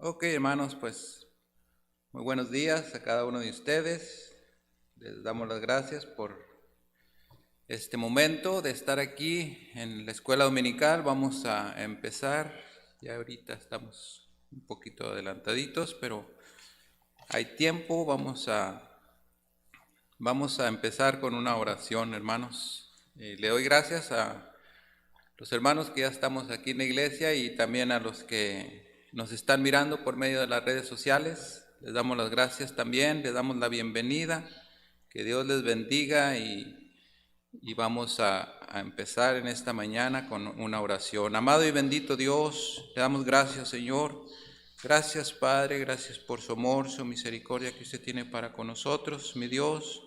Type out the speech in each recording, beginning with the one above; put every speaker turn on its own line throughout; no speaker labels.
Ok, hermanos, pues muy buenos días a cada uno de ustedes. Les damos las gracias por este momento de estar aquí en la escuela dominical. Vamos a empezar. Ya ahorita estamos un poquito adelantaditos, pero hay tiempo. Vamos a empezar con una oración, hermanos. Le doy gracias a los hermanos que ya estamos aquí en la iglesia y también a los que nos están mirando por medio de las redes sociales. Les damos las gracias también, les damos la bienvenida, que Dios les bendiga y vamos a empezar en esta mañana con una oración. Amado y bendito Dios, te damos gracias, Señor. Gracias, Padre, gracias por su amor, su misericordia que usted tiene para con nosotros, mi Dios.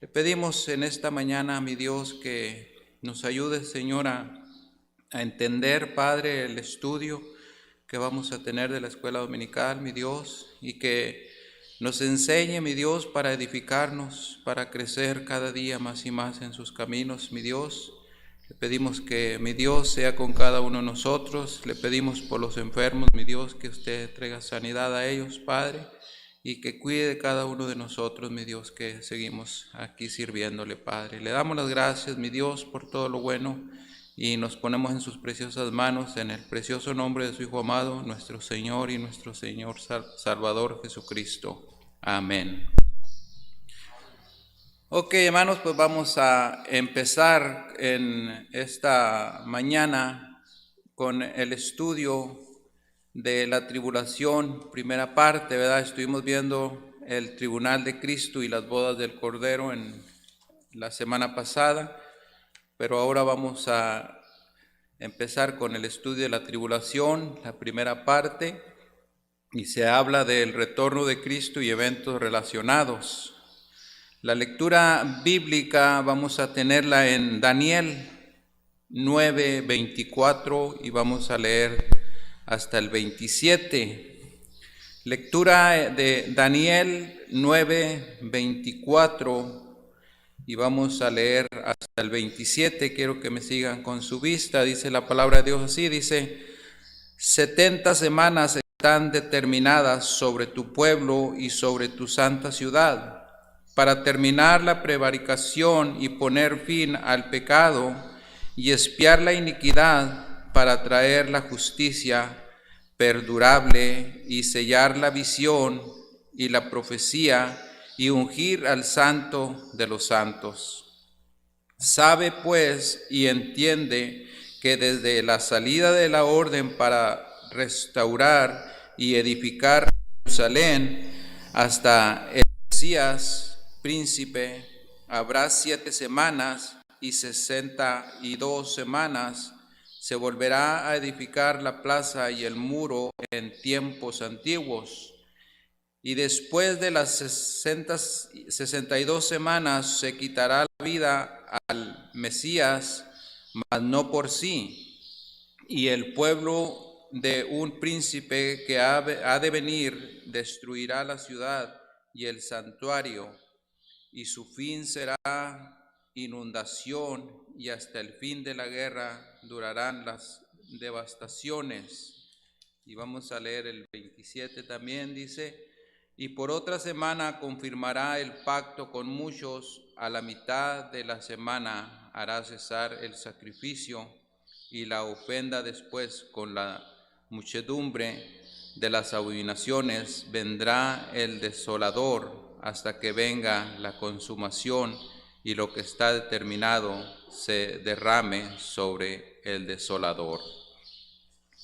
Le pedimos en esta mañana, mi Dios, que nos ayude, Señor, a entender, Padre, el estudio que vamos a tener de la escuela dominical, mi Dios, y que nos enseñe, mi Dios, para edificarnos, para crecer cada día más y más en sus caminos, mi Dios. Le pedimos que mi Dios sea con cada uno de nosotros, le pedimos por los enfermos, mi Dios, que usted traiga sanidad a ellos, Padre, y que cuide de cada uno de nosotros, mi Dios, que seguimos aquí sirviéndole, Padre. Le damos las gracias, mi Dios, por todo lo bueno y nos ponemos en sus preciosas manos, en el precioso nombre de su Hijo amado, nuestro Señor y nuestro Señor Salvador Jesucristo. Amén. Ok, hermanos, pues vamos a empezar en esta mañana con el estudio de la tribulación, primera parte, ¿verdad? Estuvimos viendo el tribunal de Cristo y las bodas del Cordero en la semana pasada, pero ahora vamos a empezar con el estudio de la tribulación, la primera parte, y se habla del retorno de Cristo y eventos relacionados. La lectura bíblica vamos a tenerla en Daniel 9:24 y vamos a leer hasta el 27. Lectura de Daniel 9:24 y vamos a leer hasta el 27. Quiero que me sigan con su vista. Dice la palabra de Dios así, dice: 70 semanas están determinadas sobre tu pueblo y sobre tu santa ciudad, para terminar la prevaricación y poner fin al pecado y expiar la iniquidad, para traer la justicia perdurable y sellar la visión y la profecía y ungir al santo de los santos. Sabe pues y entiende que desde la salida de la orden para restaurar y edificar Jerusalén hasta el Mesías príncipe habrá 7 semanas y 62 semanas. Se volverá a edificar la plaza y el muro en tiempos antiguos. Y después de las 62 semanas se quitará la vida al Mesías, mas no por sí. Y el pueblo de un príncipe que ha de venir destruirá la ciudad y el santuario, y su fin será inundación, y hasta el fin de la guerra durarán las devastaciones. Y vamos a leer el 27 también, dice: y por otra semana confirmará el pacto con muchos, a la mitad de la semana hará cesar el sacrificio y la ofrenda, después con la muchedumbre de las abominaciones vendrá el desolador, hasta que venga la consumación y lo que está determinado se derrame sobre el desolador.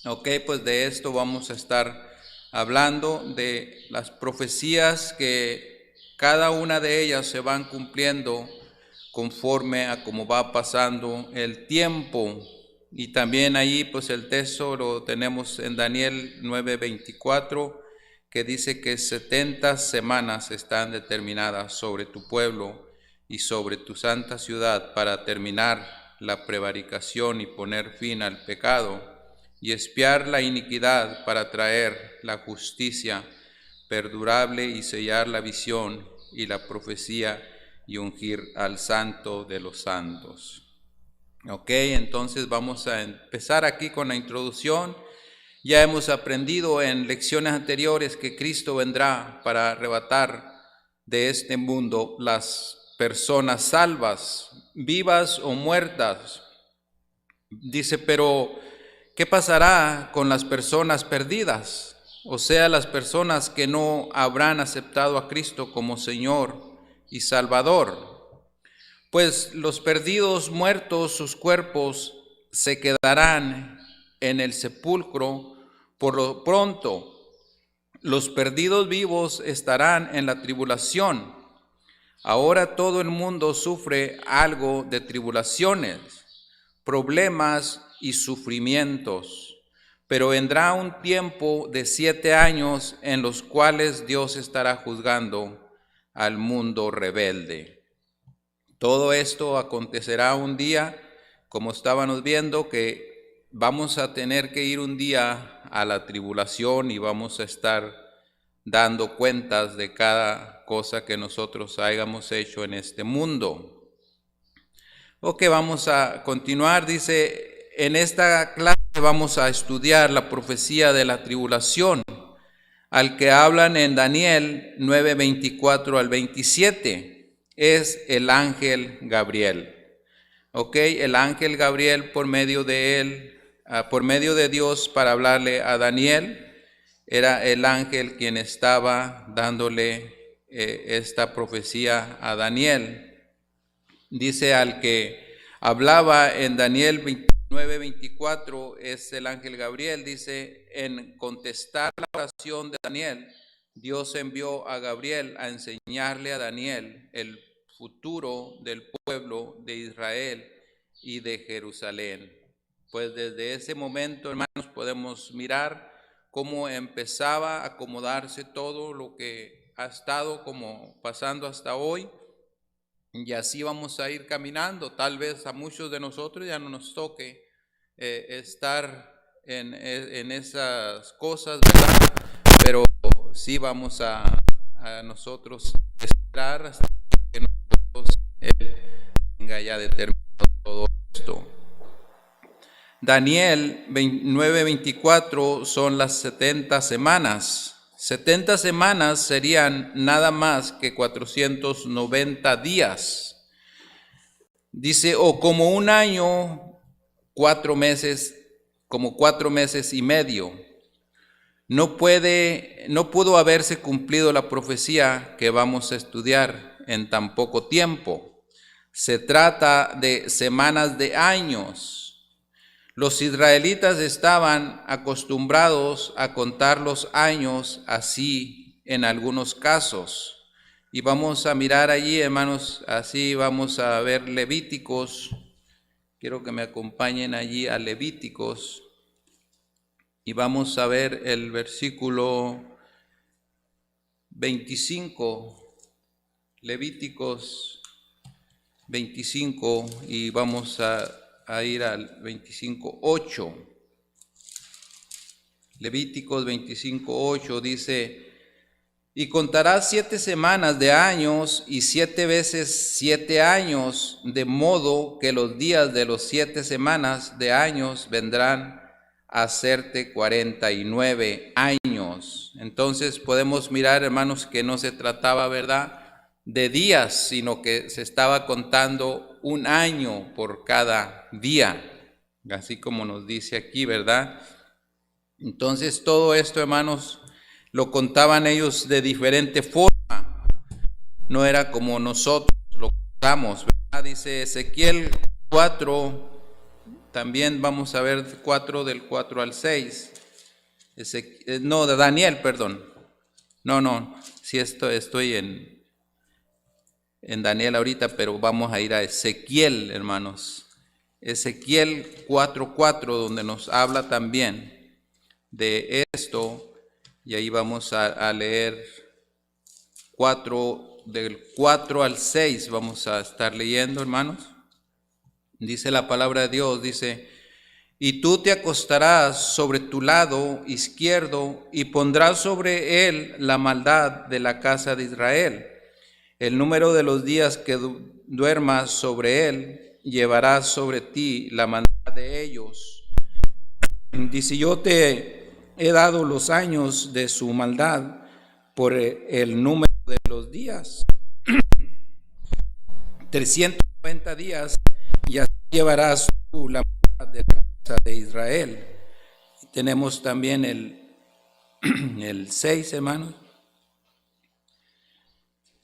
Ok, pues de esto vamos a estar hablando, de las profecías que cada una de ellas se van cumpliendo conforme a cómo va pasando el tiempo. Y también ahí pues el texto lo tenemos en Daniel 9:24, que dice que 70 semanas están determinadas sobre tu pueblo y sobre tu santa ciudad, para terminar la prevaricación y poner fin al pecado y expiar la iniquidad, para traer la justicia perdurable y sellar la visión y la profecía y ungir al santo de los santos. Ok, entonces vamos a empezar aquí con la introducción, Ya hemos aprendido en lecciones anteriores que Cristo vendrá para arrebatar de este mundo las personas salvas, vivas o muertas. Dice, pero ¿qué pasará con las personas perdidas? O sea, las personas que no habrán aceptado a Cristo como Señor y Salvador. Pues los perdidos muertos, sus cuerpos se quedarán en el sepulcro. Por lo pronto, los perdidos vivos estarán en la tribulación. Ahora todo el mundo sufre algo de tribulaciones, problemas y sufrimientos, pero vendrá un tiempo de 7 años en los cuales Dios estará juzgando al mundo rebelde. Todo esto acontecerá un día, como estábamos viendo, que vamos a tener que ir un día a la tribulación y vamos a estar dando cuentas de cada cosa que nosotros hayamos hecho en este mundo. Ok, vamos a continuar. Dice, en esta clase vamos a estudiar la profecía de la tribulación, al que hablan en Daniel 9:24 al 27. Es el ángel Gabriel. Ok, el ángel Gabriel por medio de Dios para hablarle a Daniel, era el ángel quien estaba dándole esta profecía a Daniel. Dice, al que hablaba en Daniel 9:24 es el ángel Gabriel. Dice, en contestar la oración de Daniel, Dios envió a Gabriel a enseñarle a Daniel el futuro del pueblo de Israel y de Jerusalén. Pues desde ese momento, hermanos, podemos mirar cómo empezaba a acomodarse todo lo que ha estado como pasando hasta hoy, y así vamos a ir caminando. Tal vez a muchos de nosotros ya no nos toque estar en esas cosas, ¿verdad? Pero sí vamos a nosotros esperar hasta que nosotros tenga ya determinado todo esto. Daniel 9:24 son las 70 semanas. 70 semanas serían nada más que 490 días. Dice, o como un año, 4 meses, como 4 meses y medio. No pudo haberse cumplido la profecía que vamos a estudiar en tan poco tiempo. Se trata de semanas de años. Los israelitas estaban acostumbrados a contar los años así en algunos casos. Y vamos a mirar allí, hermanos, así vamos a ver Levíticos. Quiero que me acompañen allí a Levíticos. Y vamos a ver el versículo 25, Levíticos 25, y vamos a ir al 25:8. Levíticos 25:8 dice, y contarás 7 semanas de años y 7 veces 7 años, de modo que los días de los 7 semanas de años vendrán a hacerte 49 años. Entonces podemos mirar, hermanos, que no se trataba, ¿verdad?, de días, sino que se estaba contando un año por cada día, así como nos dice aquí, ¿verdad? Entonces todo esto, hermanos, lo contaban ellos de diferente forma, no era como nosotros lo contamos, ¿verdad? Dice Ezequiel 4, también vamos a ver 4 del 4 al 6, no, de Daniel, perdón, sí estoy en Daniel ahorita, pero vamos a ir a Ezequiel, hermanos. Ezequiel 4:4, donde nos habla también de esto, y ahí vamos a leer 4, del 4 al 6, vamos a estar leyendo, hermanos. Dice la palabra de Dios, dice, y tú te acostarás sobre tu lado izquierdo y pondrás sobre él la maldad de la casa de Israel. El número de los días que duermas sobre él, llevarás sobre ti la maldad de ellos. Dice, yo te he dado los años de su maldad por el número de los días, 390 días, y así llevarás tú la maldad de la casa de Israel. Y tenemos también el 6, hermanos.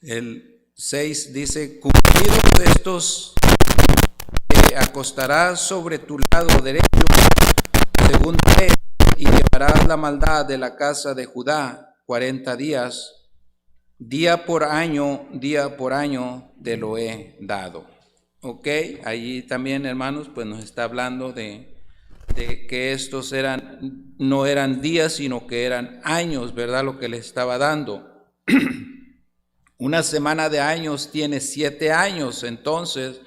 El 6 dice: cumplidos estos, te acostarás sobre tu lado derecho, según te, y llevarás la maldad de la casa de Judá 40 días, día por año te lo he dado. Ok, allí también, hermanos, pues nos está hablando de que estos no eran días, sino que eran años, ¿verdad? Lo que le estaba dando. Una semana de años tiene 7 años, entonces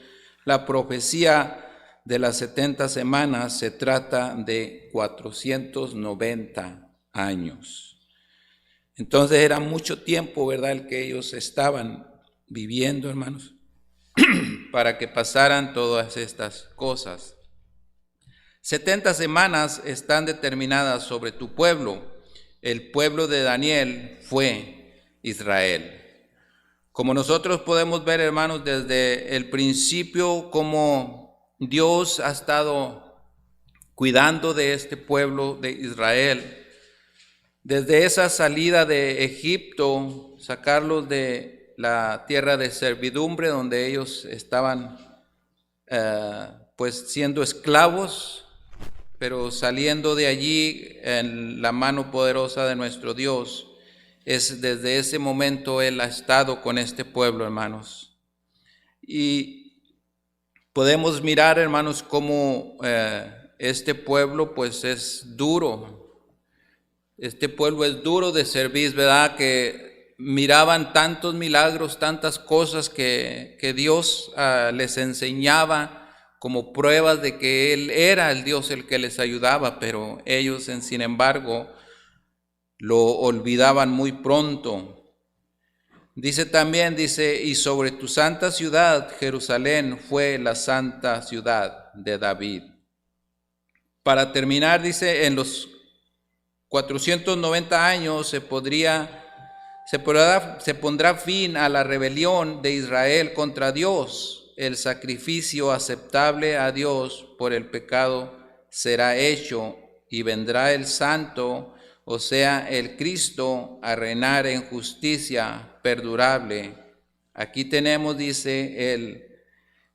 la profecía de las 70 semanas se trata de 490 años. Entonces era mucho tiempo, ¿verdad?, el que ellos estaban viviendo, hermanos, para que pasaran todas estas cosas. 70 semanas están determinadas sobre tu pueblo. El pueblo de Daniel fue Israel. Como nosotros podemos ver, hermanos, desde el principio, cómo Dios ha estado cuidando de este pueblo de Israel. Desde esa salida de Egipto, sacarlos de la tierra de servidumbre donde ellos estaban pues siendo esclavos, pero saliendo de allí en la mano poderosa de nuestro Dios. Desde ese momento Él ha estado con este pueblo, hermanos. Y podemos mirar, hermanos, cómo este pueblo pues es duro. Este pueblo es duro de servir, ¿verdad? Que miraban tantos milagros, tantas cosas que Dios les enseñaba como pruebas de que Él era el Dios el que les ayudaba, pero ellos, sin embargo, lo olvidaban muy pronto. Dice, y sobre tu santa ciudad, Jerusalén, fue la santa ciudad de David. Para terminar, dice, en los 490 años se pondrá fin a la rebelión de Israel contra Dios. El sacrificio aceptable a Dios por el pecado será hecho, y vendrá el Santo, o sea, el Cristo, a reinar en justicia perdurable. Aquí tenemos, dice, el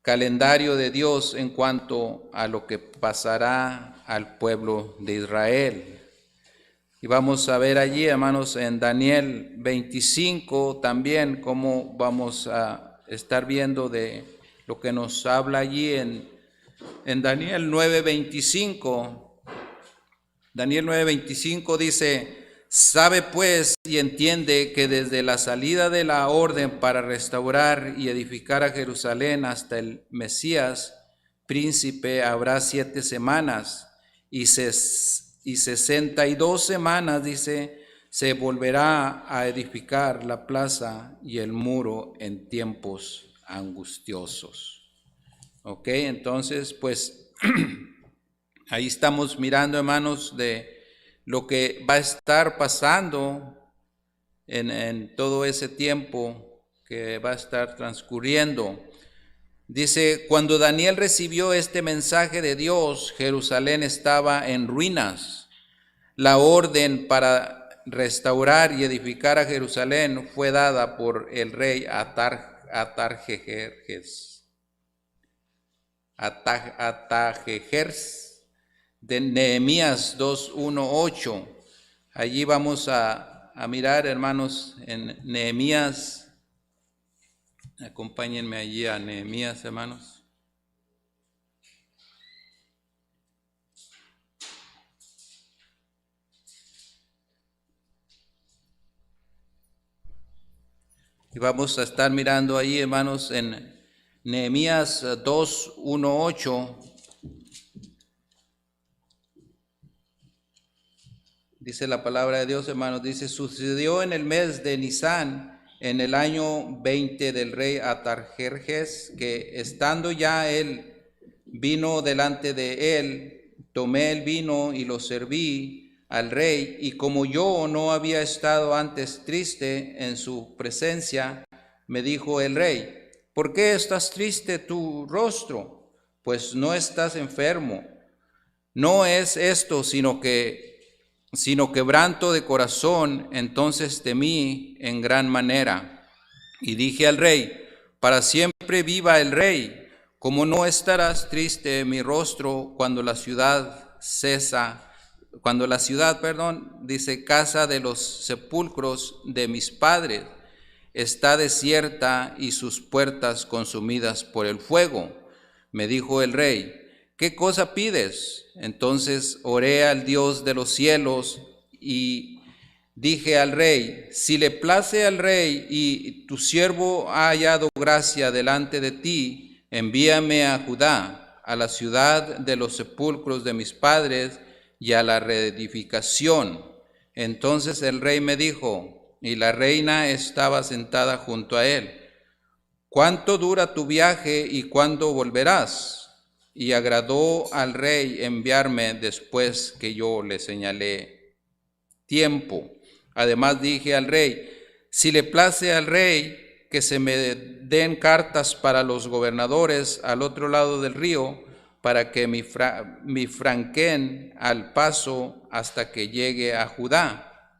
calendario de Dios en cuanto a lo que pasará al pueblo de Israel. Y vamos a ver allí, hermanos, en Daniel 25 también cómo vamos a estar viendo de lo que nos habla allí en Daniel 9:25. Daniel 9:25 dice: sabe pues y entiende que desde la salida de la orden para restaurar y edificar a Jerusalén hasta el Mesías, príncipe, habrá 7 semanas, y 62 semanas, dice, se volverá a edificar la plaza y el muro en tiempos angustiosos. Ok, entonces, pues, ahí estamos mirando, hermanos, de lo que va a estar pasando en todo ese tiempo que va a estar transcurriendo. Dice, cuando Daniel recibió este mensaje de Dios, Jerusalén estaba en ruinas. La orden para restaurar y edificar a Jerusalén fue dada por el rey Artajerjes de Nehemías 2:1-8. Allí vamos a mirar, hermanos, en Nehemías. Acompáñenme allí a Nehemías, hermanos. Y vamos a estar mirando ahí, hermanos, en Nehemías 2:1-8. Dice la palabra de Dios, hermanos, dice: sucedió en el mes de Nisán, en el año 20 del rey Artajerjes, que estando ya el vino delante de él, tomé el vino y lo serví al rey, y como yo no había estado antes triste en su presencia, me dijo el rey: ¿por qué estás triste tu rostro? Pues no estás enfermo. No es esto, sino quebranto de corazón. Entonces temí en gran manera. Y dije al rey: para siempre viva el rey, ¿cómo no estarás triste mi rostro cuando la ciudad dice, casa de los sepulcros de mis padres, está desierta y sus puertas consumidas por el fuego? Me dijo el rey: ¿qué cosa pides? Entonces oré al Dios de los cielos y dije al rey: si le place al rey y tu siervo ha hallado gracia delante de ti, envíame a Judá, a la ciudad de los sepulcros de mis padres y a la reedificación. Entonces el rey me dijo, y la reina estaba sentada junto a él: ¿cuánto dura tu viaje y cuándo volverás? Y agradó al rey enviarme después que yo le señalé tiempo. Además dije al rey: si le place al rey que se me den cartas para los gobernadores al otro lado del río, para que me franqueen al paso hasta que llegue a Judá.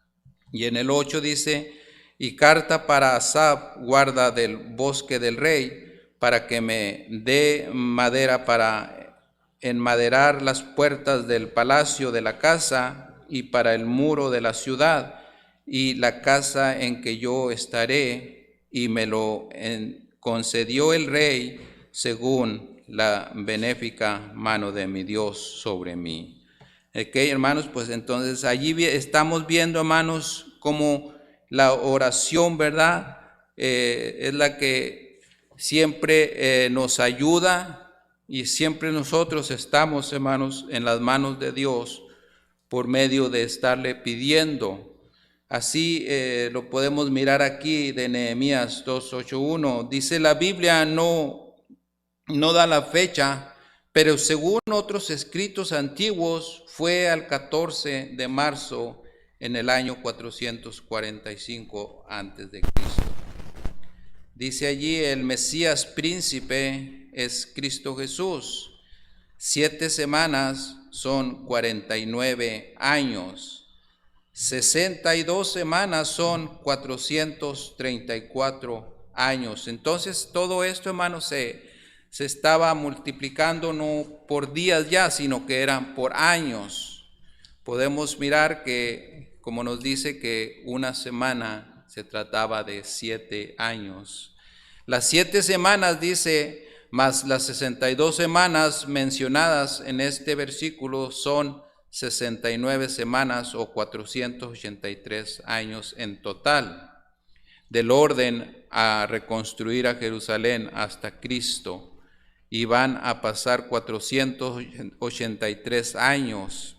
Y en el 8 dice: y carta para Asaf, guarda del bosque del rey, para que me dé madera para enmaderar las puertas del palacio de la casa y para el muro de la ciudad y la casa en que yo estaré. Y me lo concedió el rey según la benéfica mano de mi Dios sobre mí. Ok, hermanos, pues entonces allí estamos viendo, hermanos, como la oración, ¿verdad? Es la que siempre nos ayuda, y siempre nosotros estamos, hermanos, en las manos de Dios por medio de estarle pidiendo. Así lo podemos mirar aquí de Nehemías 2:8-1. Dice la Biblia, no da la fecha, pero según otros escritos antiguos fue al 14 de marzo en el año 445 antes de Cristo. Dice allí: el Mesías príncipe es Cristo Jesús. 7 semanas son 49 años. 62 semanas son 434 años. Entonces todo esto, hermanos, se estaba multiplicando no por días ya, sino que eran por años. Podemos mirar que, como nos dice, que una semana se trataba de 7 años. Las 7 semanas, dice, más las 62 semanas mencionadas en este versículo son 69 semanas o 483 años en total, del orden a reconstruir a Jerusalén hasta Cristo, y van a pasar 483 años.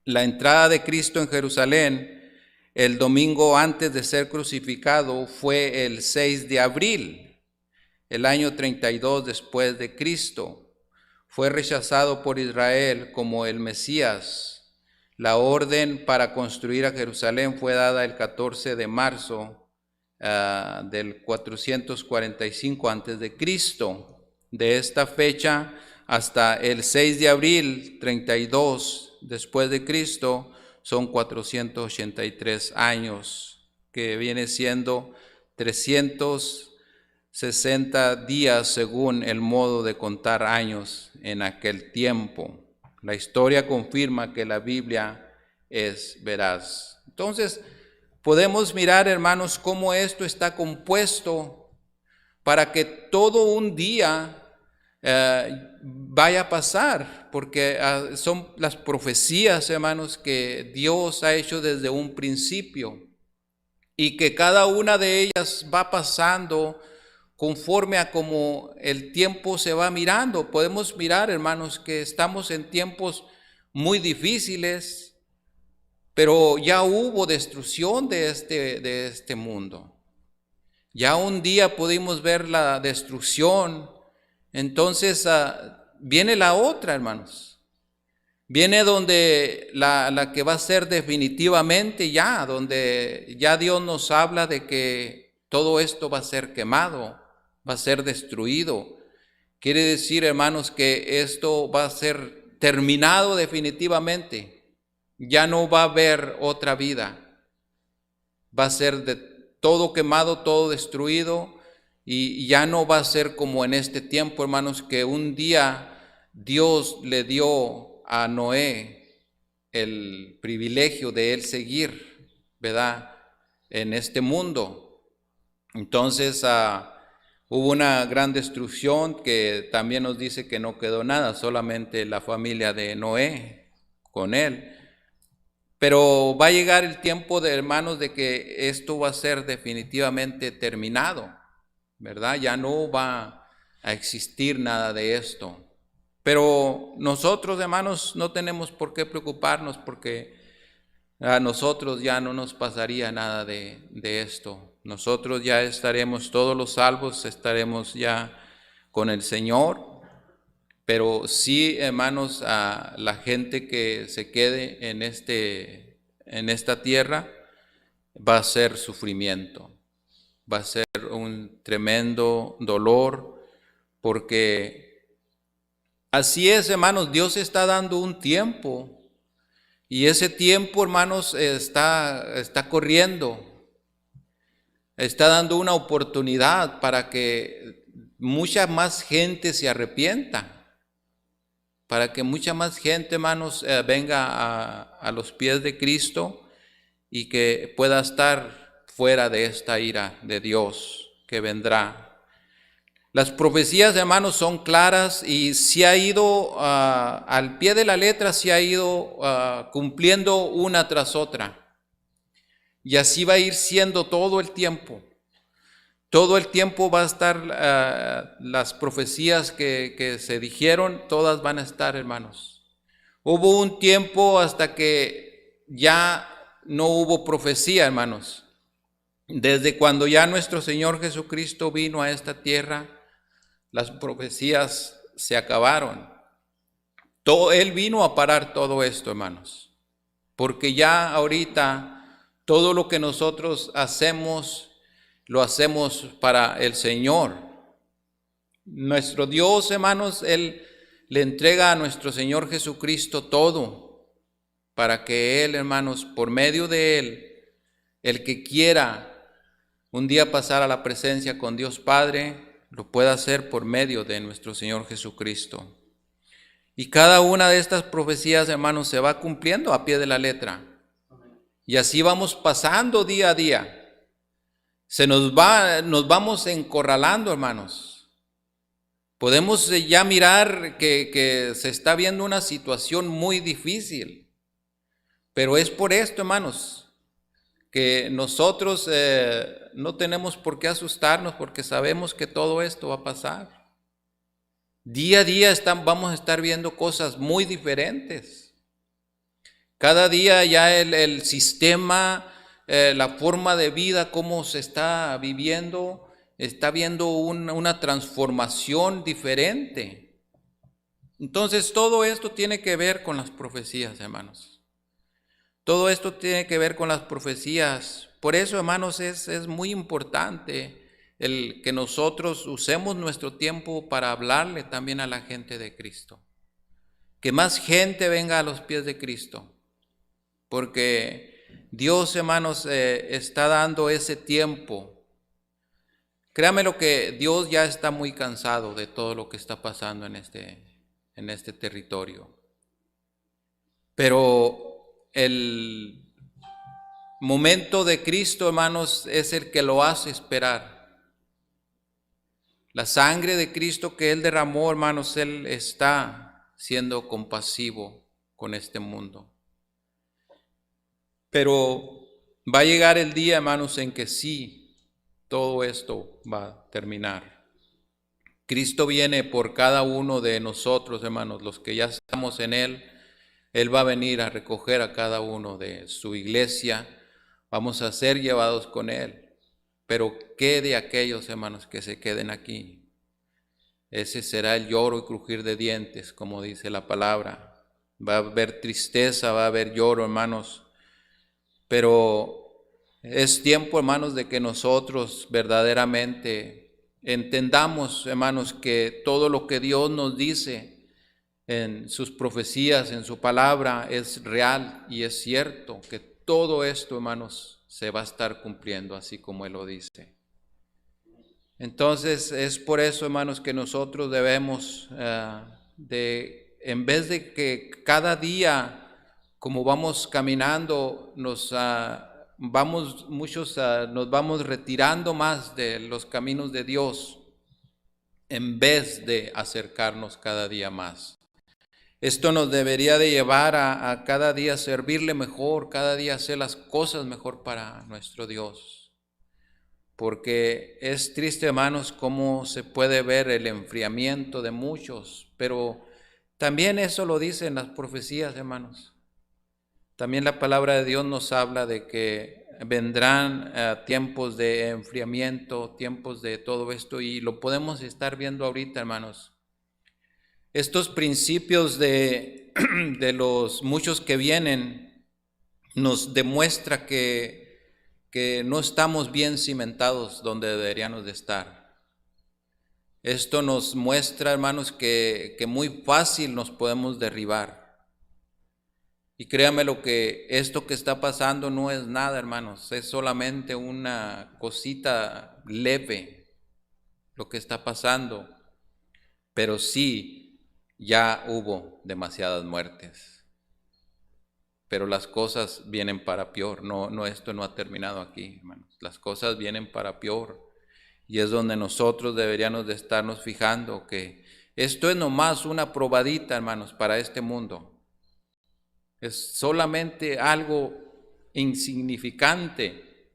La entrada de Cristo en Jerusalén el domingo antes de ser crucificado fue el 6 de abril, el año 32 después de Cristo. Fue rechazado por Israel como el Mesías. La orden para construir a Jerusalén fue dada el 14 de marzo del 445 antes de Cristo. De esta fecha hasta el 6 de abril 32 después de Cristo son 483 años, que viene siendo 360 días según el modo de contar años en aquel tiempo. La historia confirma que la Biblia es veraz. Entonces, podemos mirar, hermanos, cómo esto está compuesto para que todo un día vaya a pasar, porque son las profecías, hermanos, que Dios ha hecho desde un principio, y que cada una de ellas va pasando conforme a como el tiempo se va mirando. Podemos mirar, hermanos, que estamos en tiempos muy difíciles, pero ya hubo destrucción de este mundo. Ya un día pudimos ver la destrucción. Entonces viene la otra, hermanos. Viene donde la que va a ser definitivamente ya, donde ya Dios nos habla de que todo esto va a ser quemado, va a ser destruido. Quiere decir, hermanos, que esto va a ser terminado definitivamente. Ya no va a haber otra vida. Va a ser de todo quemado, todo destruido, y ya no va a ser como en este tiempo, hermanos, que un día Dios le dio a Noé el privilegio de él seguir, ¿verdad?, en este mundo. Entonces hubo una gran destrucción que también nos dice que no quedó nada, solamente la familia de Noé con él. Pero va a llegar el tiempo, de hermanos, de que esto va a ser definitivamente terminado, ¿verdad? Ya no va a existir nada de esto. Pero nosotros, hermanos, no tenemos por qué preocuparnos, porque a nosotros ya no nos pasaría nada de esto. Nosotros ya estaremos, todos los salvos estaremos ya con el Señor. Pero sí, hermanos, a la gente que se quede en esta tierra va a ser sufrimiento, va a ser un tremendo dolor, porque así es, hermanos, Dios está dando un tiempo, y ese tiempo, hermanos, está corriendo, está dando una oportunidad para que mucha más gente se arrepienta, para que mucha más gente, hermanos, venga a los pies de Cristo y que pueda estar fuera de esta ira de Dios que vendrá. Las profecías, hermanos, son claras y se ha ido al pie de la letra, se ha ido cumpliendo una tras otra. Y así va a ir siendo todo el tiempo. Todo el tiempo va a estar las profecías que se dijeron, todas van a estar, hermanos. Hubo un tiempo hasta que ya no hubo profecía, hermanos. Desde cuando ya nuestro Señor Jesucristo vino a esta tierra, las profecías se acabaron. Él vino a parar todo esto, hermanos. Porque ya ahorita todo lo que nosotros hacemos, lo hacemos para el Señor. Nuestro Dios, hermanos, Él le entrega a nuestro Señor Jesucristo todo, para que Él, hermanos, por medio de Él, el que quiera un día pasar a la presencia con Dios Padre, lo pueda hacer por medio de nuestro Señor Jesucristo. Y cada una de estas profecías, hermanos, se va cumpliendo a pie de la letra. Y así vamos pasando día a día. Nos vamos encorralando, hermanos. Podemos ya mirar que se está viendo una situación muy difícil. Pero es por esto, hermanos, que nosotros no tenemos por qué asustarnos, porque sabemos que todo esto va a pasar. Día a día vamos a estar viendo cosas muy diferentes. Cada día ya el sistema, la forma de vida, cómo se está viviendo, está viendo una transformación diferente. Entonces todo esto tiene que ver con las profecías, hermanos. Todo esto tiene que ver con las profecías. Por eso, hermanos, es muy importante el que nosotros usemos nuestro tiempo para hablarle también a la gente de Cristo. Que más gente venga a los pies de Cristo. Porque Dios, hermanos, está dando ese tiempo. Créame lo que Dios ya está muy cansado de todo lo que está pasando en este territorio. Pero el momento de Cristo, hermanos, es el que lo hace esperar. La sangre de Cristo que Él derramó, hermanos, Él está siendo compasivo con este mundo. Pero va a llegar el día, hermanos, en que sí, todo esto va a terminar. Cristo viene por cada uno de nosotros, hermanos, los que ya estamos en Él. Él va a venir a recoger a cada uno de su iglesia. Vamos a ser llevados con Él. Pero ¿qué de aquellos, hermanos, que se queden aquí? Ese será el lloro y crujir de dientes, como dice la palabra. Va a haber tristeza, va a haber lloro, hermanos. Pero es tiempo, hermanos, de que nosotros verdaderamente entendamos, hermanos, que todo lo que Dios nos dice en sus profecías, en su palabra, es real y es cierto, que todo esto, hermanos, se va a estar cumpliendo así como Él lo dice. Entonces es por eso, hermanos, que nosotros debemos en vez de que cada día, como vamos caminando, nos vamos retirando más de los caminos de Dios, en vez de acercarnos cada día más. Esto nos debería de llevar a cada día servirle mejor, cada día hacer las cosas mejor para nuestro Dios. Porque es triste, hermanos, cómo se puede ver el enfriamiento de muchos, pero también eso lo dicen las profecías, hermanos. También la palabra de Dios nos habla de que vendrán tiempos de enfriamiento, tiempos de todo esto, y lo podemos estar viendo ahorita, hermanos. Estos principios de los muchos que vienen nos demuestra que no estamos bien cimentados donde deberíamos de estar. Esto nos muestra, hermanos, que muy fácil nos podemos derribar. Y créanme, lo que esto que está pasando no es nada, hermanos, es solamente una cosita leve lo que está pasando, pero sí ya hubo demasiadas muertes. Pero las cosas vienen para peor. Esto no ha terminado aquí, hermanos. Las cosas vienen para peor. Y es donde nosotros deberíamos de estarnos fijando que esto es nomás una probadita, hermanos, para este mundo. Es solamente algo insignificante,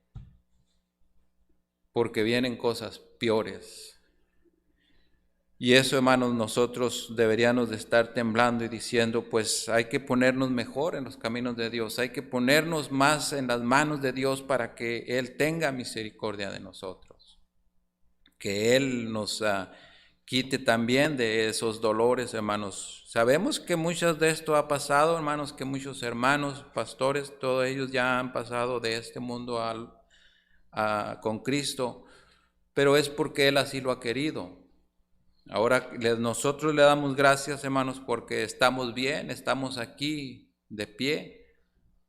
porque vienen cosas peores. Y eso, hermanos, nosotros deberíamos de estar temblando y diciendo, pues hay que ponernos mejor en los caminos de Dios, hay que ponernos más en las manos de Dios para que Él tenga misericordia de nosotros, que Él nos quite también de esos dolores, hermanos. Sabemos que muchas de esto ha pasado, hermanos, que muchos hermanos, pastores, todos ellos ya han pasado de este mundo con Cristo, pero es porque Él así lo ha querido. Ahora nosotros le damos gracias, hermanos, porque estamos bien, estamos aquí de pie,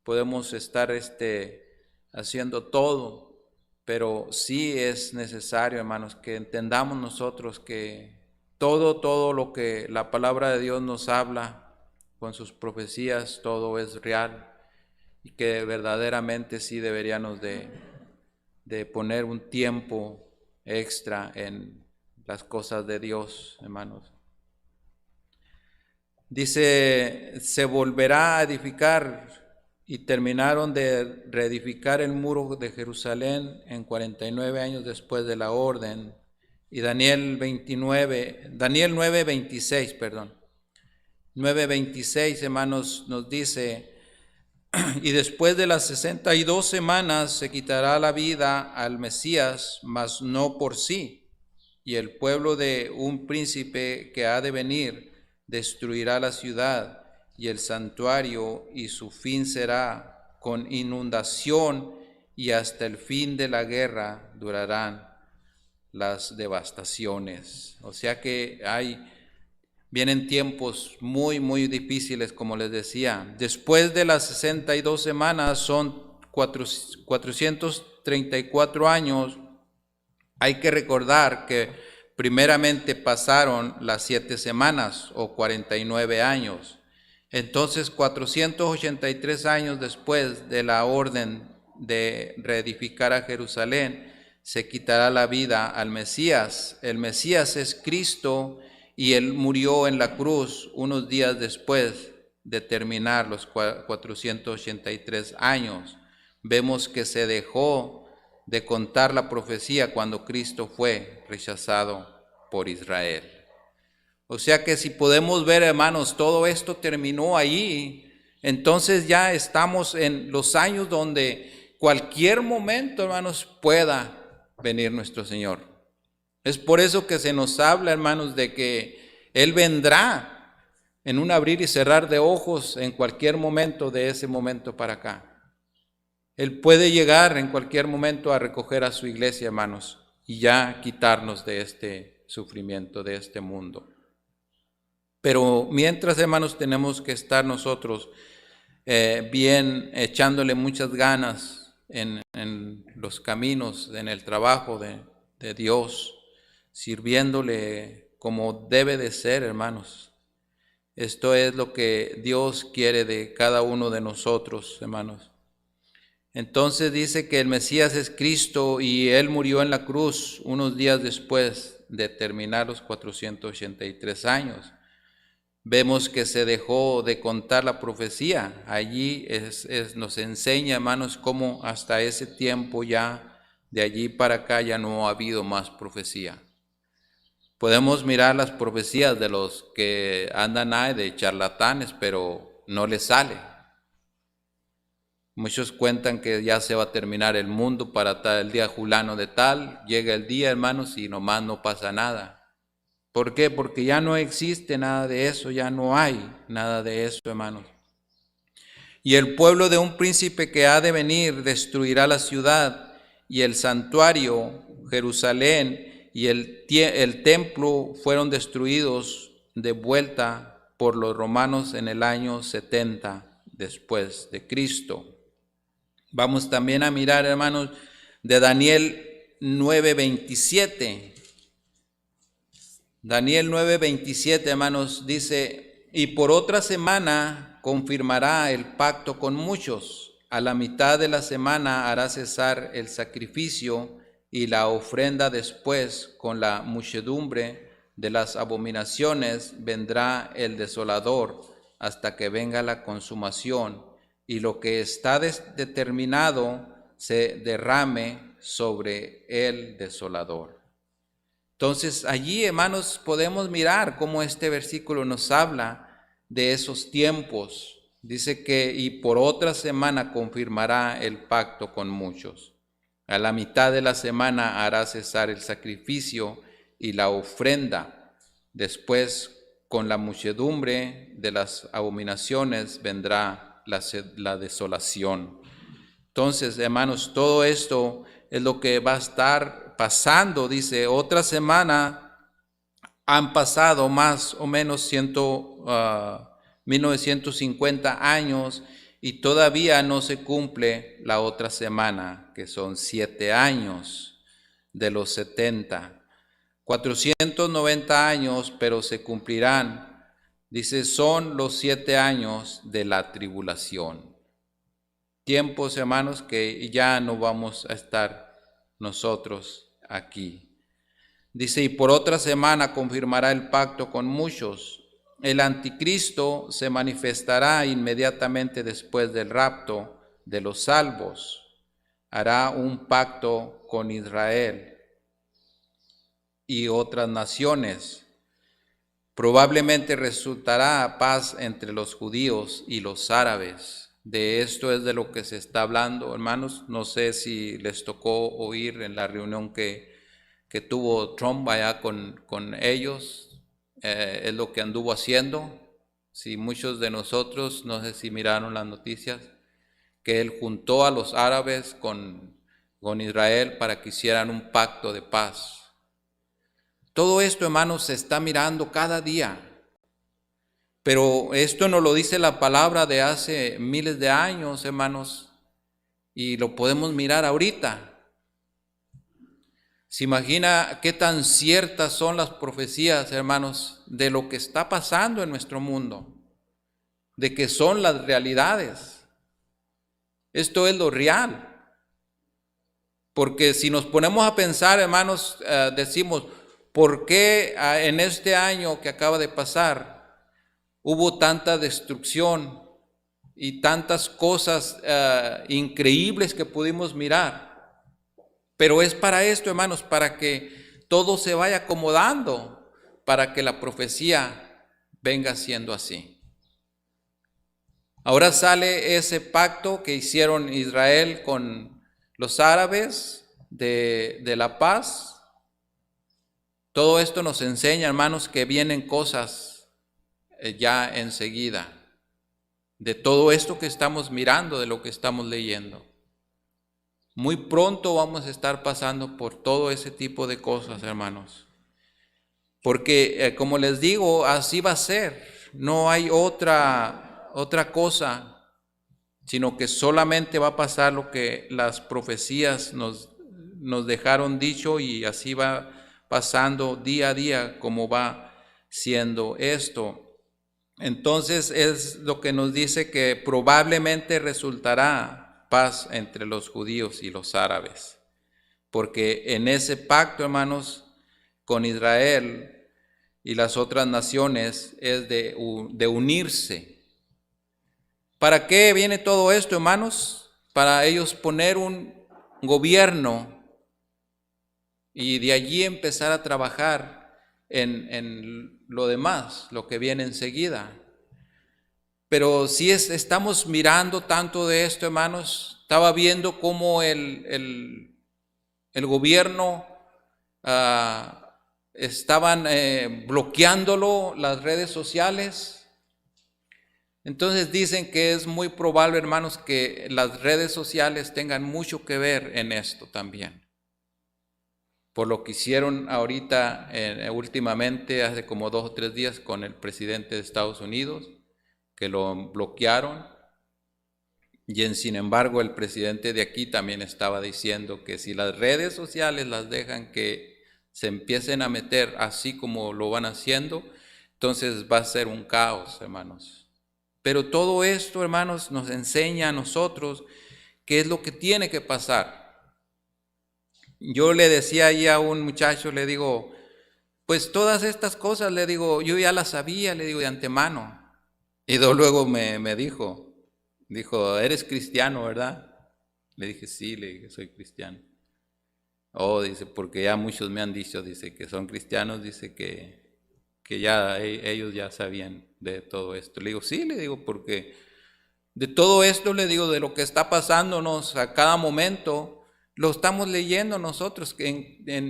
podemos estar haciendo todo, pero sí es necesario, hermanos, que entendamos nosotros que todo lo que la palabra de Dios nos habla con sus profecías, todo es real, y que verdaderamente sí deberíamos de poner un tiempo extra en las cosas de Dios, hermanos. Dice, se volverá a edificar, y terminaron de reedificar el muro de Jerusalén en 49 años después de la orden. Y Daniel 9:26, 9:26, hermanos, nos dice, y después de las 62 semanas se quitará la vida al Mesías, mas no por sí. Y el pueblo de un príncipe que ha de venir destruirá la ciudad y el santuario, y su fin será con inundación, y hasta el fin de la guerra durarán las devastaciones. O sea que vienen tiempos muy, muy difíciles, como les decía. Después de las 62 semanas son 434 años. Hay que recordar que primeramente pasaron las 7 semanas o 49 años. Entonces 483 años después de la orden de reedificar a Jerusalén, se quitará la vida al Mesías. El Mesías es Cristo, y Él murió en la cruz unos días después de terminar los 483 años. Vemos que se dejó de contar la profecía cuando Cristo fue rechazado por Israel. O sea que si podemos ver, hermanos, todo esto terminó ahí. Entonces ya estamos en los años donde cualquier momento, hermanos, pueda venir nuestro Señor. Es por eso que se nos habla, hermanos, de que Él vendrá en un abrir y cerrar de ojos, en cualquier momento de ese momento para acá. Él puede llegar en cualquier momento a recoger a su iglesia, hermanos, y ya quitarnos de este sufrimiento, de este mundo. Pero mientras, hermanos, tenemos que estar nosotros bien, echándole muchas ganas en los caminos, en el trabajo de Dios, sirviéndole como debe de ser, hermanos. Esto es lo que Dios quiere de cada uno de nosotros, hermanos. Entonces dice que el Mesías es Cristo y Él murió en la cruz unos días después de terminar los 483 años. Vemos que se dejó de contar la profecía. Allí nos enseña, hermanos, cómo hasta ese tiempo ya, de allí para acá, ya no ha habido más profecía. Podemos mirar las profecías de los que andan ahí de charlatanes, pero no les sale. Muchos cuentan que ya se va a terminar el mundo para tal el día fulano de tal. Llega el día, hermanos, y nomás no pasa nada. ¿Por qué? Porque ya no existe nada de eso, ya no hay nada de eso, hermanos. Y el pueblo de un príncipe que ha de venir destruirá la ciudad y el santuario, Jerusalén y el templo fueron destruidos de vuelta por los romanos en el año 70 después de Cristo. Vamos también a mirar, hermanos, de Daniel 9:27. Daniel 9:27, hermanos, dice: y por otra semana confirmará el pacto con muchos. A la mitad de la semana hará cesar el sacrificio y la ofrenda. Después, con la muchedumbre de las abominaciones, vendrá el desolador hasta que venga la consumación y lo que está determinado se derrame sobre el desolador. Entonces, allí, hermanos, podemos mirar cómo este versículo nos habla de esos tiempos. Dice que, y por otra semana confirmará el pacto con muchos. A la mitad de la semana hará cesar el sacrificio y la ofrenda. Después, con la muchedumbre de las abominaciones, vendrá la desolación. Entonces, hermanos, todo esto es lo que va a estar pasando. Dice, otra semana han pasado más o menos 1950 años y todavía no se cumple la otra semana, que son 7 años de los 70. 490 años, pero se cumplirán. Dice, son los 7 años de la tribulación. Tiempos, hermanos, que ya no vamos a estar nosotros aquí. Dice, y por otra semana confirmará el pacto con muchos. El anticristo se manifestará inmediatamente después del rapto de los salvos. Hará un pacto con Israel y otras naciones. Probablemente resultará paz entre los judíos y los árabes. De esto es de lo que se está hablando, hermanos. No sé si les tocó oír en la reunión que tuvo Trump allá con ellos, es lo que anduvo haciendo. Si muchos de nosotros, no sé si miraron las noticias, que él juntó a los árabes con Israel para que hicieran un pacto de paz. Todo esto, hermanos, se está mirando cada día. Pero esto nos lo dice la palabra de hace miles de años, hermanos, y lo podemos mirar ahorita. ¿Se imagina qué tan ciertas son las profecías, hermanos, de lo que está pasando en nuestro mundo? De que son las realidades. Esto es lo real. Porque si nos ponemos a pensar, hermanos, decimos, ¿por qué en este año que acaba de pasar hubo tanta destrucción y tantas cosas increíbles que pudimos mirar? Pero es para esto, hermanos, para que todo se vaya acomodando, para que la profecía venga siendo así. Ahora sale ese pacto que hicieron Israel con los árabes de la paz. Todo esto nos enseña, hermanos, que vienen cosas ya enseguida, de todo esto que estamos mirando, de lo que estamos leyendo. Muy pronto vamos a estar pasando por todo ese tipo de cosas, hermanos. Porque, como les digo, así va a ser. No hay otra cosa, sino que solamente va a pasar lo que las profecías nos dejaron dicho, y así va pasando día a día como va siendo esto. Entonces es lo que nos dice que probablemente resultará paz entre los judíos y los árabes, porque en ese pacto, hermanos, con Israel y las otras naciones es de unirse. ¿Para qué viene todo esto, hermanos? Para ellos poner un gobierno y de allí empezar a trabajar en lo demás, lo que viene enseguida. Pero si estamos mirando tanto de esto, hermanos, estaba viendo cómo el gobierno estaban bloqueándolo, las redes sociales. Entonces dicen que es muy probable, hermanos, que las redes sociales tengan mucho que ver en esto también. Por lo que hicieron ahorita, últimamente, hace como 2 o 3 días, con el presidente de Estados Unidos, que lo bloquearon. Y sin embargo, el presidente de aquí también estaba diciendo que si las redes sociales las dejan que se empiecen a meter así como lo van haciendo, entonces va a ser un caos, hermanos. Pero todo esto, hermanos, nos enseña a nosotros qué es lo que tiene que pasar. Yo le decía ahí a un muchacho, le digo, pues todas estas cosas, le digo, yo ya las sabía, le digo, de antemano. Y luego me dijo, ¿eres cristiano, verdad? Le dije, sí, le dije, soy cristiano. Oh, dice, porque ya muchos me han dicho, dice, que son cristianos, dice que ya ellos ya sabían de todo esto. Le digo, sí, le digo, porque de todo esto, le digo, de lo que está pasándonos a cada momento, lo estamos leyendo nosotros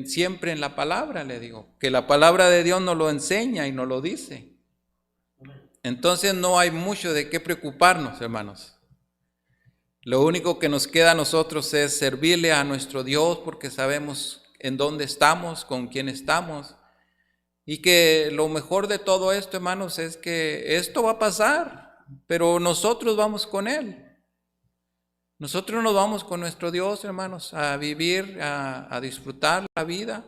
siempre en la palabra, le digo, que la palabra de Dios nos lo enseña y nos lo dice. Entonces no hay mucho de qué preocuparnos, hermanos. Lo único que nos queda a nosotros es servirle a nuestro Dios, porque sabemos en dónde estamos, con quién estamos, y que lo mejor de todo esto, hermanos, es que esto va a pasar, pero nosotros vamos con Él. Nosotros nos vamos con nuestro Dios, hermanos, a vivir, a disfrutar la vida.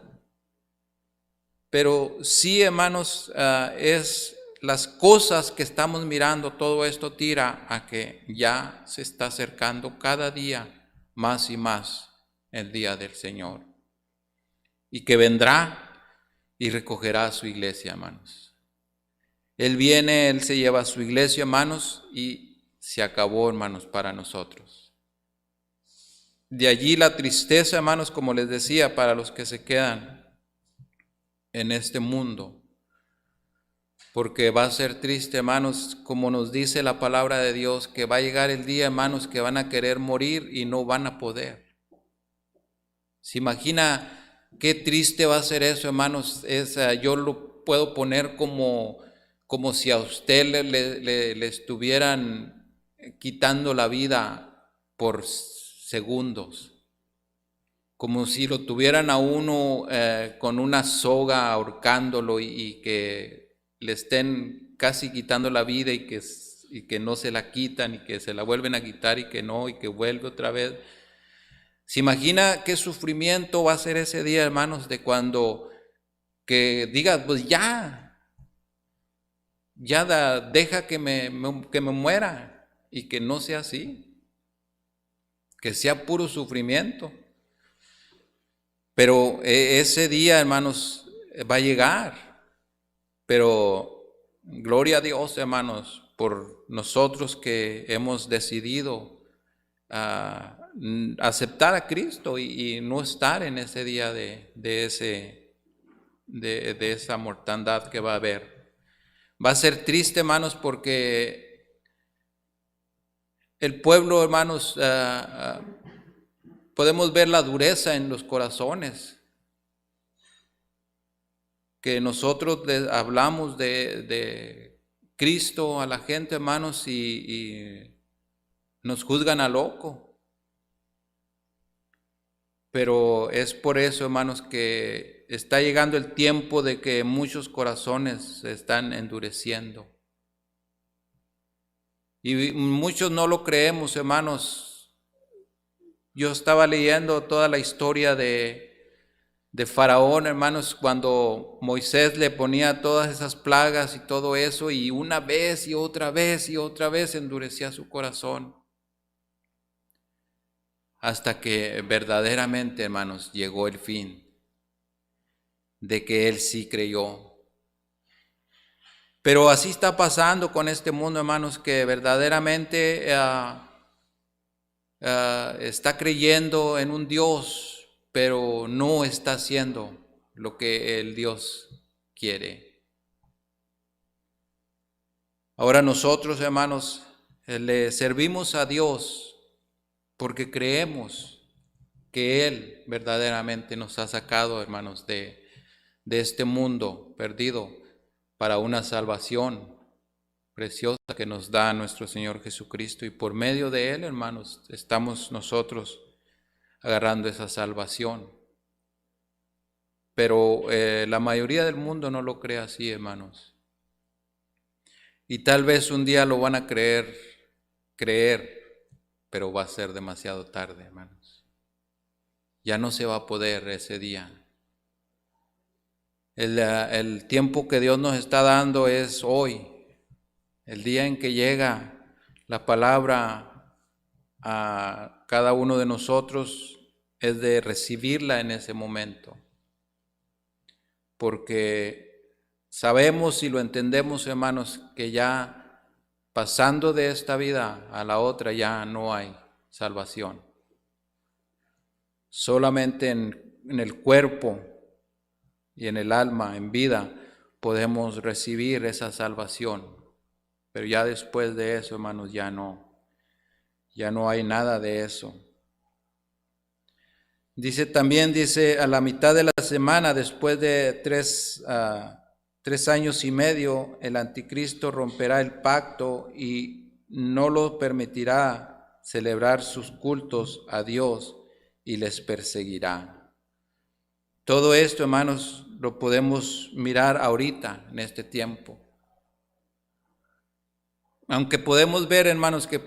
Pero sí, hermanos, es las cosas que estamos mirando, todo esto tira a que ya se está acercando cada día más y más el día del Señor. Y que vendrá y recogerá a su iglesia, hermanos. Él viene, Él se lleva a su iglesia, hermanos, y se acabó, hermanos, para nosotros. De allí la tristeza, hermanos, como les decía, para los que se quedan en este mundo. Porque va a ser triste, hermanos, como nos dice la palabra de Dios, que va a llegar el día, hermanos, que van a querer morir y no van a poder. ¿Se imagina qué triste va a ser eso, hermanos? Yo lo puedo poner como si a usted le estuvieran quitando la vida por segundos. Como si lo tuvieran a uno con una soga ahorcándolo y que le estén casi quitando la vida y que no se la quitan y que se la vuelven a quitar y que no, y que vuelve otra vez. ¿Se imagina qué sufrimiento va a ser ese día, hermanos, de cuando que digas, pues ya deja que me muera, y que no sea así, que sea puro sufrimiento? Pero ese día, hermanos, va a llegar. Pero gloria a Dios, hermanos, por nosotros que hemos decidido aceptar a Cristo y no estar en ese día de esa mortandad que va a haber. Va a ser triste, hermanos, porque el pueblo, hermanos, podemos ver la dureza en los corazones, que nosotros hablamos de Cristo a la gente, hermanos, y nos juzgan a loco. Pero es por eso, hermanos, que está llegando el tiempo de que muchos corazones se están endureciendo. Y muchos no lo creemos, hermanos. Yo estaba leyendo toda la historia de Faraón, hermanos, cuando Moisés le ponía todas esas plagas y todo eso, y una vez y otra vez y otra vez endurecía su corazón. Hasta que verdaderamente, hermanos, llegó el fin de que él sí creyó. Pero así está pasando con este mundo, hermanos, que verdaderamente está creyendo en un Dios, pero no está haciendo lo que el Dios quiere. Ahora nosotros, hermanos, le servimos a Dios porque creemos que Él verdaderamente nos ha sacado, hermanos, de este mundo perdido para una salvación preciosa que nos da nuestro Señor Jesucristo. Y por medio de Él, hermanos, estamos nosotros agarrando esa salvación. Pero la mayoría del mundo no lo cree así, hermanos. Y tal vez un día lo van a creer, pero va a ser demasiado tarde, hermanos. Ya no se va a poder ese día. El tiempo que Dios nos está dando es hoy, el día en que llega la palabra a cada uno de nosotros es de recibirla en ese momento, porque sabemos y lo entendemos, hermanos, que ya pasando de esta vida a la otra ya no hay salvación. Solamente en el cuerpo y en el alma, en vida, podemos recibir esa salvación. Pero ya después de eso, hermanos, ya no hay nada de eso. Dice a la mitad de la semana, después de 3 años y medio, el anticristo romperá el pacto y no lo permitirá celebrar sus cultos a Dios y les perseguirá. Todo esto, hermanos, lo podemos mirar ahorita, en este tiempo. Aunque podemos ver, hermanos, que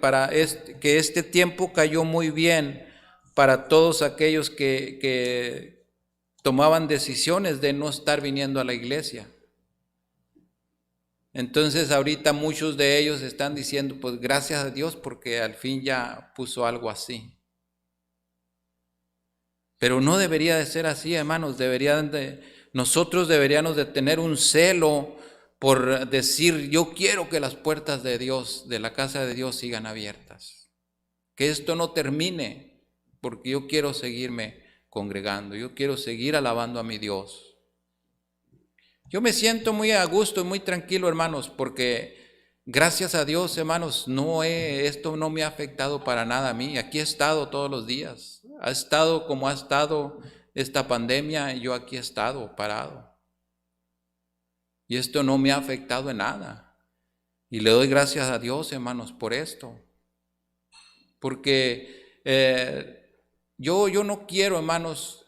que este tiempo cayó muy bien para todos aquellos que tomaban decisiones de no estar viniendo a la iglesia. Entonces ahorita muchos de ellos están diciendo, pues gracias a Dios porque al fin ya puso algo así. Pero no debería de ser así, hermanos. Nosotros deberíamos de tener un celo por decir, yo quiero que las puertas de Dios, de la casa de Dios, sigan abiertas. Que esto no termine, porque yo quiero seguirme congregando, yo quiero seguir alabando a mi Dios. Yo me siento muy a gusto y muy tranquilo, hermanos, porque gracias a Dios, hermanos, esto no me ha afectado para nada a mí. Aquí he estado todos los días. Ha estado como ha estado esta pandemia, yo aquí he estado parado. Y esto no me ha afectado en nada. Y le doy gracias a Dios, hermanos, por esto. Porque yo no quiero, hermanos,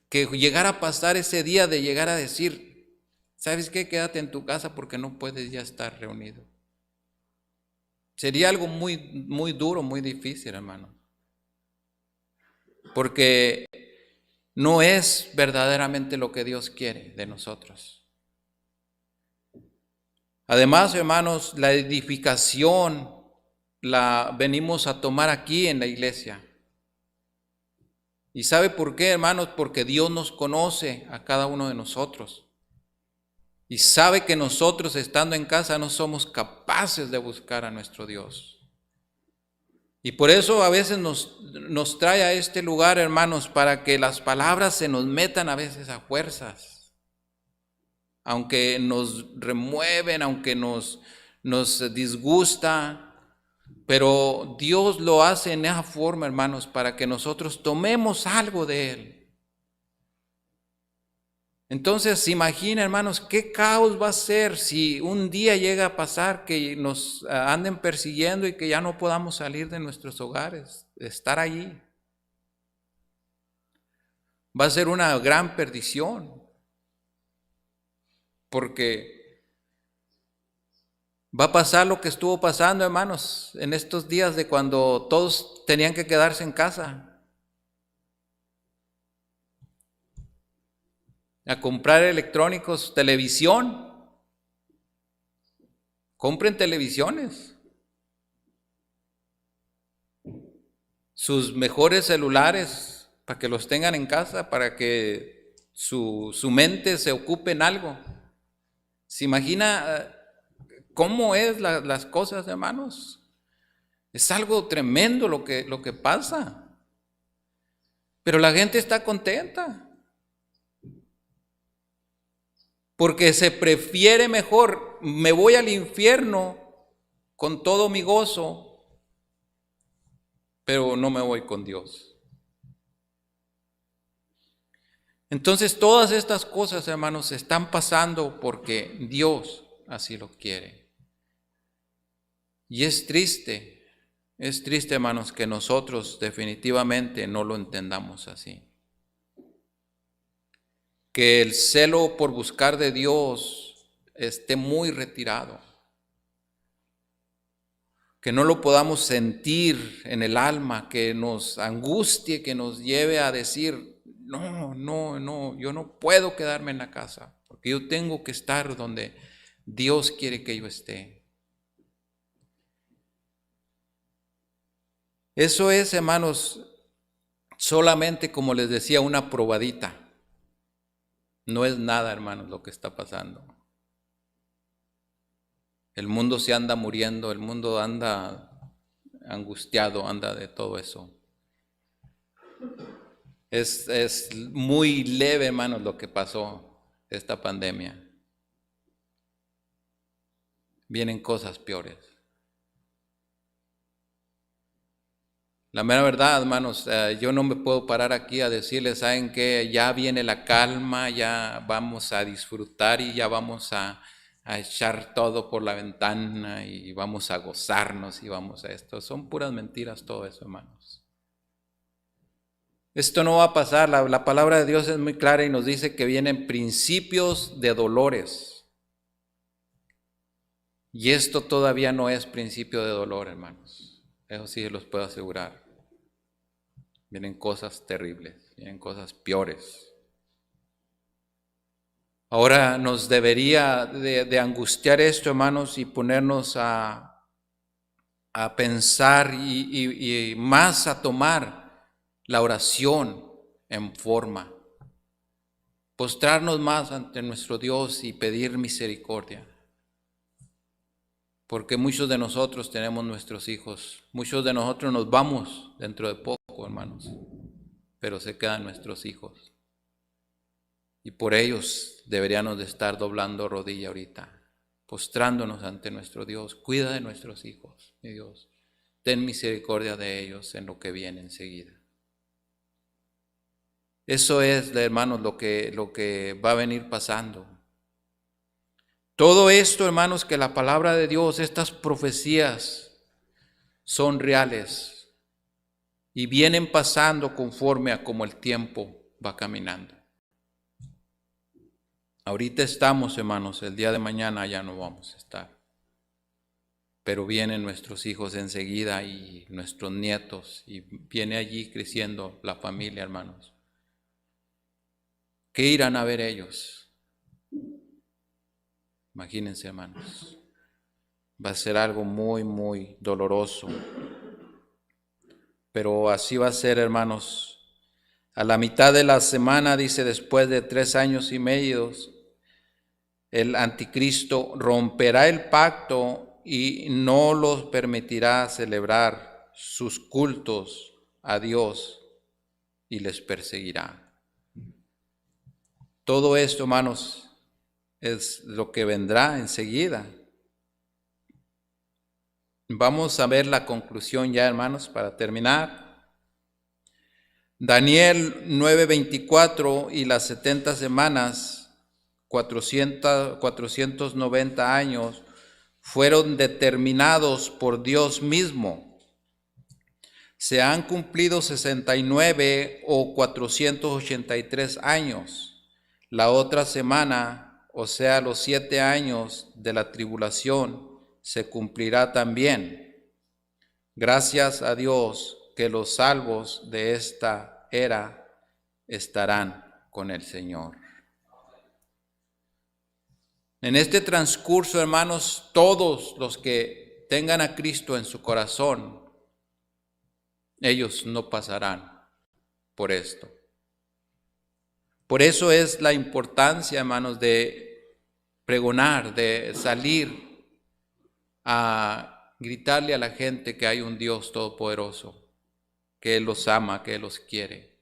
que llegara a pasar ese día de llegar a decir, ¿sabes qué? Quédate en tu casa porque no puedes ya estar reunido. Sería algo muy, muy duro, muy difícil, hermano. Porque no es verdaderamente lo que Dios quiere de nosotros. Además, hermanos, la edificación la venimos a tomar aquí en la iglesia. ¿Y sabe por qué, hermanos? Porque Dios nos conoce a cada uno de nosotros. Y sabe que nosotros, estando en casa, no somos capaces de buscar a nuestro Dios. Y por eso a veces nos trae a este lugar, hermanos, para que las palabras se nos metan a veces a fuerzas. Aunque nos remueven, aunque nos disgusta, pero Dios lo hace en esa forma, hermanos, para que nosotros tomemos algo de Él. Entonces, se imagina, hermanos, qué caos va a ser si un día llega a pasar que nos anden persiguiendo y que ya no podamos salir de nuestros hogares, estar allí. Va a ser una gran perdición, porque va a pasar lo que estuvo pasando, hermanos, en estos días de cuando todos tenían que quedarse en casa a comprar electrónicos, televisión. Compren televisiones, sus mejores celulares, para que los tengan en casa, para que su mente se ocupe en algo. ¿Se imagina cómo es las cosas, hermanos? Es algo tremendo lo que pasa. Pero la gente está contenta, porque se prefiere mejor, me voy al infierno con todo mi gozo, pero no me voy con Dios. Entonces todas estas cosas, hermanos, están pasando porque Dios así lo quiere. Y es triste, hermanos, que nosotros definitivamente no lo entendamos así. Que el celo por buscar de Dios esté muy retirado. Que no lo podamos sentir en el alma, que nos angustie, que nos lleve a decir, no, yo no puedo quedarme en la casa, porque yo tengo que estar donde Dios quiere que yo esté. Eso es, hermanos, solamente, como les decía, una probadita. No es nada, hermanos, lo que está pasando. El mundo se anda muriendo, el mundo anda angustiado, anda de todo eso. Es muy leve, hermanos, lo que pasó esta pandemia. Vienen cosas peores. La mera verdad, hermanos, yo no me puedo parar aquí a decirles, ¿saben qué? Ya viene la calma, ya vamos a disfrutar y ya vamos a echar todo por la ventana y vamos a gozarnos y vamos a esto. Son puras mentiras todo eso, hermanos. Esto no va a pasar. La palabra de Dios es muy clara y nos dice que vienen principios de dolores. Y esto todavía no es principio de dolor, hermanos. Eso sí los puedo asegurar. Vienen cosas terribles, vienen cosas peores. Ahora nos debería de angustiar esto, hermanos, y ponernos a pensar y más a tomar la oración en forma. Postrarnos más ante nuestro Dios y pedir misericordia. Porque muchos de nosotros tenemos nuestros hijos, muchos de nosotros nos vamos dentro de poco, hermanos, pero se quedan nuestros hijos. Y por ellos deberíamos de estar doblando rodilla ahorita, postrándonos ante nuestro Dios. Cuida de nuestros hijos, mi Dios. Ten misericordia de ellos en lo que viene enseguida. Eso es, hermanos, lo que va a venir pasando. Todo esto, hermanos, que la palabra de Dios, estas profecías son reales y vienen pasando conforme a como el tiempo va caminando. Ahorita estamos, hermanos, el día de mañana ya no vamos a estar. Pero vienen nuestros hijos enseguida y nuestros nietos y viene allí creciendo la familia, hermanos. ¿Qué irán a ver ellos? Imagínense, hermanos, va a ser algo muy, muy doloroso. Pero así va a ser, hermanos. A la mitad de la semana, dice, después de 3 años y medio, el anticristo romperá el pacto y no los permitirá celebrar sus cultos a Dios y les perseguirá. Todo esto, hermanos, es lo que vendrá enseguida. Vamos a ver la conclusión ya, hermanos, para terminar. Daniel 9:24 y las 70 semanas 490 años fueron determinados por Dios mismo. Se han cumplido 69 o 483 años. La otra semana, o sea, los 7 años de la tribulación, se cumplirá también. Gracias a Dios que los salvos de esta era estarán con el Señor. En este transcurso, hermanos, todos los que tengan a Cristo en su corazón, ellos no pasarán por esto. Por eso es la importancia, hermanos, de pregonar, de salir a gritarle a la gente que hay un Dios todopoderoso, que Él los ama, que Él los quiere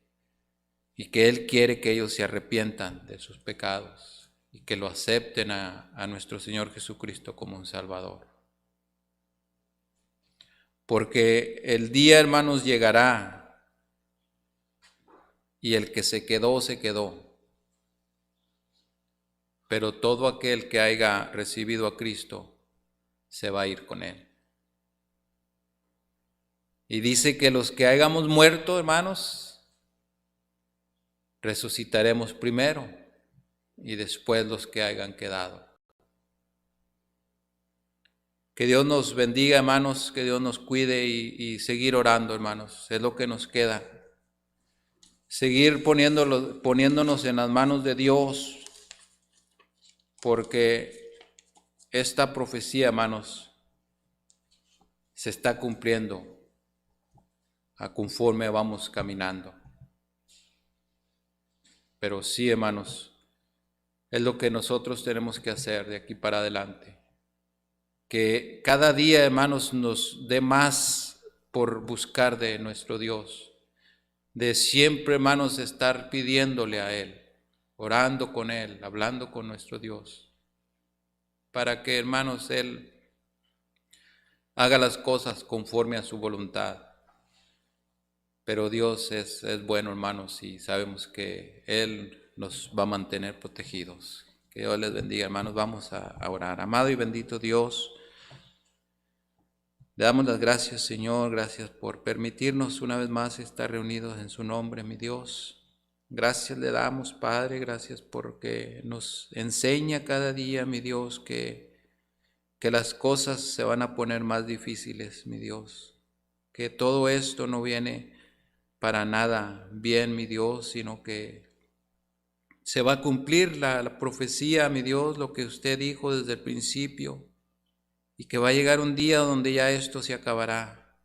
y que Él quiere que ellos se arrepientan de sus pecados y que lo acepten a nuestro Señor Jesucristo como un Salvador. Porque el día, hermanos, llegará y el que se quedó, se quedó. Pero todo aquel que haya recibido a Cristo se va a ir con Él. Y dice que los que hayamos muerto, hermanos, resucitaremos primero y después los que hayan quedado. Que Dios nos bendiga, hermanos, que Dios nos cuide y seguir orando, hermanos, es lo que nos queda. Seguir poniéndonos en las manos de Dios, porque esta profecía, hermanos, se está cumpliendo a conforme vamos caminando. Pero sí, hermanos, es lo que nosotros tenemos que hacer de aquí para adelante. Que cada día, hermanos, nos dé más por buscar de nuestro Dios. De siempre, hermanos, estar pidiéndole a Él, orando con Él, hablando con nuestro Dios. Para que, hermanos, Él haga las cosas conforme a su voluntad. Pero Dios es bueno, hermanos, y sabemos que Él nos va a mantener protegidos. Que Dios les bendiga, hermanos. Vamos a orar. Amado y bendito Dios, le damos las gracias, Señor. Gracias por permitirnos una vez más estar reunidos en su nombre, mi Dios. Gracias le damos, Padre. Gracias porque nos enseña cada día, mi Dios, que las cosas se van a poner más difíciles, mi Dios. Que todo esto no viene para nada bien, mi Dios, sino que se va a cumplir la profecía, mi Dios, lo que usted dijo desde el principio, y que va a llegar un día donde ya esto se acabará.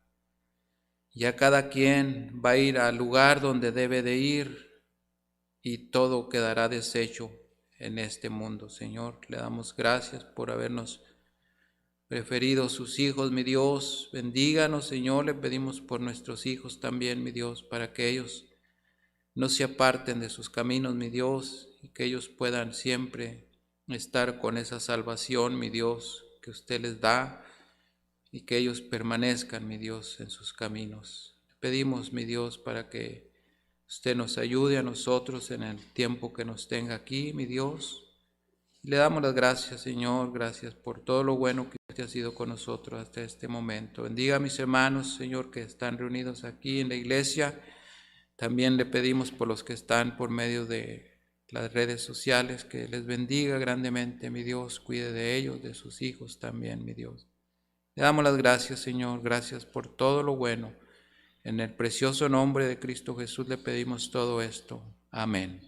Ya cada quien va a ir al lugar donde debe de ir y todo quedará deshecho en este mundo, Señor. Le damos gracias por habernos preferido sus hijos, mi Dios. Bendíganos, Señor, le pedimos por nuestros hijos también, mi Dios, para que ellos no se aparten de sus caminos, mi Dios, y que ellos puedan siempre estar con esa salvación, mi Dios, que usted les da, y que ellos permanezcan, mi Dios, en sus caminos. Le pedimos, mi Dios, para que usted nos ayude a nosotros en el tiempo que nos tenga aquí, mi Dios. Le damos las gracias, Señor, gracias por todo lo bueno que usted ha sido con nosotros hasta este momento. Bendiga a mis hermanos, Señor, que están reunidos aquí en la iglesia. También le pedimos por los que están por medio de las redes sociales, que les bendiga grandemente, mi Dios, cuide de ellos, de sus hijos también, mi Dios. Le damos las gracias, Señor, gracias por todo lo bueno. En el precioso nombre de Cristo Jesús le pedimos todo esto. Amén.